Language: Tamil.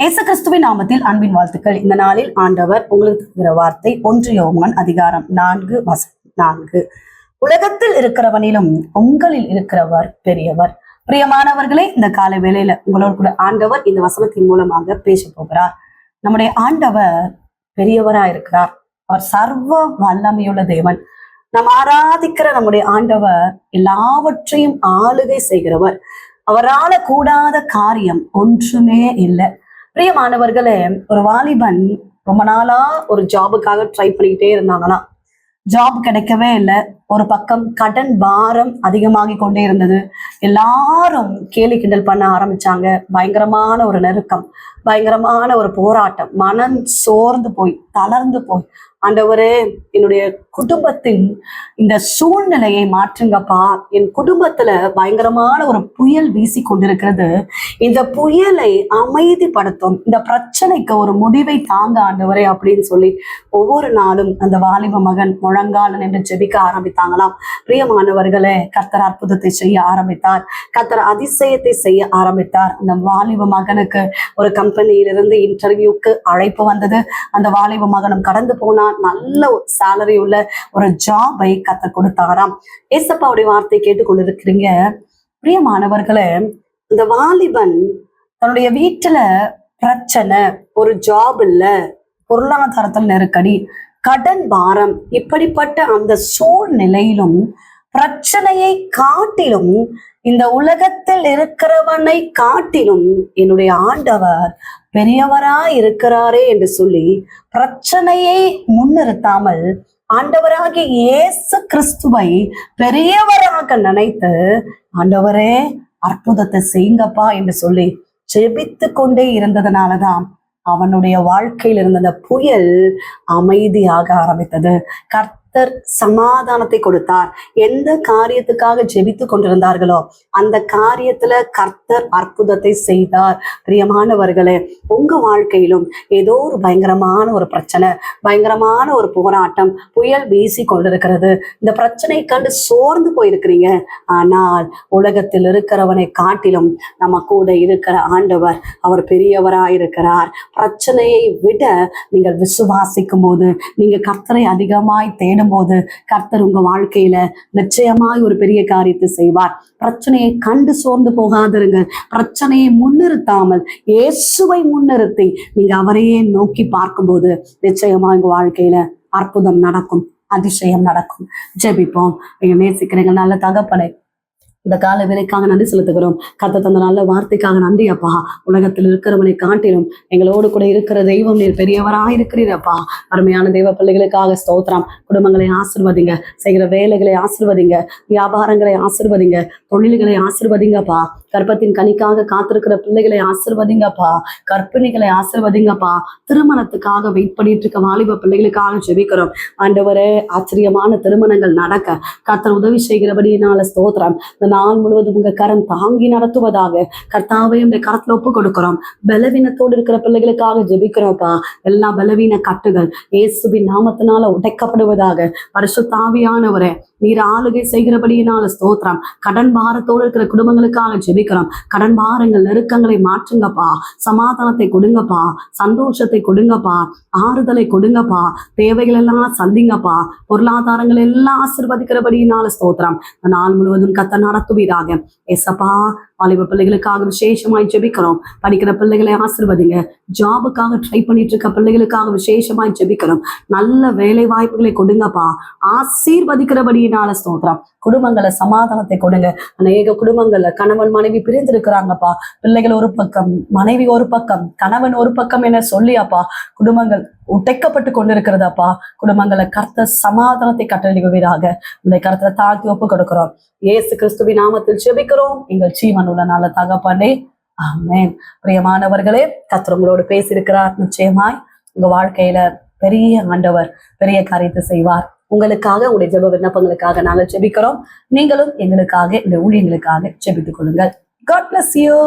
இயேசு கிறிஸ்துவின் நாமத்தில் அன்பின் வாழ்த்துக்கள். இந்த நாளில் ஆண்டவர் உங்களுக்கு தருகிற வார்த்தை 1 யோவான் அதிகாரம் 4:4. உலகத்தில் இருக்கிறவனிலும் உங்களில் இருக்கிறவர் பெரியவர். பிரியமானவர்களே, இந்த காலை வேளையில உங்களோடு கூட ஆண்டவர் இந்த வசனத்தின் மூலமாக பேச போகிறார். நம்முடைய ஆண்டவர் பெரியவராய் இருக்கிறார். அவர் சர்வ வல்லமையுள்ள தேவன். நாம் ஆராதிக்கிற நம்முடைய ஆண்டவர் எல்லாவற்றையும் ஆளுகை செய்கிறவர். அவரால கூடாத காரியம் ஒன்றுமே இல்லை. பிரியமானவர்களே, ஒரு வாலிபன் ரொம்ப நாளா ஒரு ஜாபுக்காக ட்ரை பண்ணிக்கிட்டே இருந்தாங்களாம். ஜாப் கிடைக்கவே இல்லை. ஒரு பக்கம் கடன் பாரம் அதிகமாகி கொண்டே இருந்தது. எல்லாரும் கேலி கிண்டல் பண்ண ஆரம்பிச்சாங்க. பயங்கரமான ஒரு நெருக்கம், பயங்கரமான ஒரு போராட்டம். மனம் சோர்ந்து போய் தளர்ந்து போய், ஆண்டவரே, என்னுடைய குடும்பத்தின் இந்த சூழ்நிலையை மாற்றுங்கப்பா. என் குடும்பத்துல பயங்கரமான ஒரு புயல் வீசி கொண்டிருக்கிறது. இந்த புயலை அமைதிப்படுத்தும், இந்த பிரச்சனைக்கு ஒரு முடிவை தாங்க ஆண்டவரே அப்படின்னு சொல்லி ஒவ்வொரு நாளும் அந்த வாலிப மகன் முழங்கால நின்று ஜெபிக்க ஆரம்பித்தாங்களாம். பிரியமானவர்களே, கர்த்தர் அற்புதத்தை செய்ய ஆரம்பித்தார். கர்த்தர் அதிசயத்தை செய்ய ஆரம்பித்தார். அந்த வாலிப மகனுக்கு ஒரு கம்பெனியிலிருந்து இன்டர்வியூக்கு அழைப்பு வந்தது. அந்த வாலிப மகனும் கடந்து போனான். நல்ல சேலரி உள்ள ஒரு ஜாபை கர்த்தர் கொடுத்தாராம். ஏசப்பாவுடைய வார்த்தை கேட்டுக்கொண்டிருக்கிறீங்க பிரியமானவர்களே, இந்த வாலிபன் தன்னுடைய வீட்டுல பிரச்சனை, ஒரு ஜாப் இல்ல, பொருளாதாரத்தில் நெருக்கடி, கடன் பாரம், இப்படிப்பட்ட அந்த சூழ்நிலையிலும் பிரச்சனையை காட்டிலும், இந்த உலகத்தில் இருக்கிறவனை காட்டிலும் என்னுடைய ஆண்டவர் பெரியவராய் இருக்கிறாரே என்று சொல்லி பிரச்சனையை முன்னிறுத்தாமல் ஆண்டவராகிய இயேசு கிறிஸ்துவை பெரியவராக நினைத்து, ஆண்டவரே அற்புதத்தை செய்யுங்கப்பா என்று சொல்லி ஜெபித்து கொண்டே இருந்ததுனாலதான் அவனுடைய வாழ்க்கையில் இருந்த அந்த புயல் அமைதியாக ஆரம்பித்தது. கர்த்தர் சமாதானத்தை கொடுத்தார். எந்த காரியத்துக்காக ஜெபித்து கொண்டிருந்தார்களோ அந்த காரியத்துல கர்த்தர் அற்புதத்தை செய்தார். பிரியமானவர்களே, உங்க வாழ்க்கையிலும் ஏதோ ஒரு பயங்கரமான ஒரு பிரச்சனை, பயங்கரமான ஒரு போராட்டம், புயல் வீசி கொண்டிருக்கிறது. இந்த பிரச்சனை கண்டு சோர்ந்து போயிருக்கிறீங்க. ஆனால் உலகத்தில் இருக்கிறவனை காட்டிலும் நம்ம கூட இருக்கிற ஆண்டவர் அவர் பெரியவராயிருக்கிறார். பிரச்சனையை விட நீங்கள் விசுவாசிக்கும் போது, நீங்க கர்த்தரை அதிகமாய் தேடும் போது, கர்த்தர் உங்க வாழ்க்கையில நிச்சயமாய் ஒரு பெரிய காரியத்தை செய்வார். பிரச்சனையை கண்டு சோர்ந்து போகாதிருங்க. பிரச்சனையை முன்னிறுத்தாமல் இயேசுவை முன்னிறுத்தி நீங்க அவரையே நோக்கி பார்க்கும்போது நிச்சயமா உங்க வாழ்க்கையில அற்புதம் நடக்கும், அதிசயம் நடக்கும். ஜெபிப்போம். நீங்க நேசிக்கிறீங்க நல்ல தகப்பனை, இந்த கால வேலைக்காக நன்றி செலுத்துகிறோம். கர்த்தர் தந்த நல்ல வார்த்தைக்காக நன்றி அப்பா. உலகத்தில் இருக்கிறவனை காட்டிலும் எங்களோடு கூட இருக்கிற தெய்வம் நீர் பெரியவராயிருக்கிறீரப்பா. அருமையான தெய்வ பிள்ளைகளுக்காக ஸ்தோத்திரம். குடும்பங்களை ஆசிர்வதிங்க, செய்கிற வேலைகளை ஆசிர்வதிங்க, வியாபாரங்களை ஆசிர்வதிங்க, தொழில்களை ஆசிர்வதிங்கப்பா. கர்ப்பத்தின் கனிக்காக காத்திருக்கிற பிள்ளைகளை ஆசிர்வதிங்கப்பா. கர்ப்பிணிகளை ஆசிர்வதிங்கப்பா. திருமணத்துக்காக வெயிட் பண்ணிட்டு இருக்க வாலிப பிள்ளைகளுக்காக ஜெபிக்கிறோம். ஆண்டவரே, ஆச்சரியமான திருமணங்கள் நடக்க கர்த்தர் உதவி செய்கிறபடியினால ஸ்தோத்திரம். நாள் முழுவதும் உங்க கரம் தாங்கி நடத்துவதாக கர்த்தாவை உடைய கரத்துல ஒப்பு கொடுக்கிறோம். பலவீனத்தோடு இருக்கிற பிள்ளைகளுக்காக ஜெபிக்கிறோம்ப்பா. எல்லா பலவீன கட்டுகள் இயேசுவின் நாமத்தினால உடைக்கப்படுவதாக. பரிசுத்த ஆவியானவரே, நீர் ஆளுகை செய்கிறபடியினால ஸ்தோத்திரம். கடன் பாரத்தோடு இருக்கிற குடும்பங்களுக்காக ஜெபிக்கிறோம். கடன் பாரங்கள், நெருக்கங்களை மாற்றுங்கப்பா. சமாதானத்தை கொடுங்கப்பா, சந்தோஷத்தை கொடுங்கப்பா, ஆறுதலை கொடுங்கப்பா, தேவைகள் எல்லாம் சந்திங்கப்பா. பொருளாதாரங்கள் எல்லாம் ஆசீர்வதிக்கிறபடியினால ஸ்தோத்திரம். நாள் முழுவதும் கர்த்தர் நடத்துவீராக. ஏசப்பா, வாலிப பிள்ளைகளுக்காக விசேஷமாய் ஜெபிக்கிறோம். படிக்கிற பிள்ளைகளை ஆசிர்வதிங்க. ஜாபுக்காக ட்ரை பண்ணிட்டு இருக்க பிள்ளைகளுக்காக விசேஷமாய் ஜெபிக்கிறோம். நல்ல வேலை வாய்ப்புகளை கொடுங்கப்பா. ஆசீர்வதிக்கிறபடியினால ஸ்தோத்திரம். குடும்பங்களை சமாதானத்தை கொடுங்க. அநேக குடும்பங்கள்ல கணவன் மனைவி பிரிந்திருக்கிறாங்கப்பா. பிள்ளைகள் ஒரு பக்கம், மனைவி ஒரு பக்கம், கணவன் ஒரு பக்கம் என சொல்லியாப்பா குடும்பங்கள் உடைக்கப்பட்டு கொண்டிருக்கிறதாப்பா. குடும்பங்களை கர்த்தர் சமாதானத்தை கட்டளையிடுவீராக. உங்களை கர்த்தரை தாழ்த்தி ஒப்பு கொடுக்கிறோம். இயேசு கிறிஸ்துவின் நாமத்தில் ஜெபிக்கிறோம் எங்கள் ஜீவன் உள்ள நல்ல தகப்பனே, ஆமென். பிரியமானவர்களே, கர்த்தர் உங்களோடு பேசியிருக்கிறார். நிச்சயமாய் உங்க வாழ்க்கையில பெரிய ஆண்டவர் பெரிய காரியத்தை செய்வார். உங்களுக்காக, உங்களுடைய ஜெப விண்ணப்பங்களுக்காக நாங்கள் ஜெபிக்கிறோம். நீங்களும் எங்களுக்காக, இந்த ஊழியங்களுக்காக ஜெபித்துக் கொள்ளுங்கள். God bless you.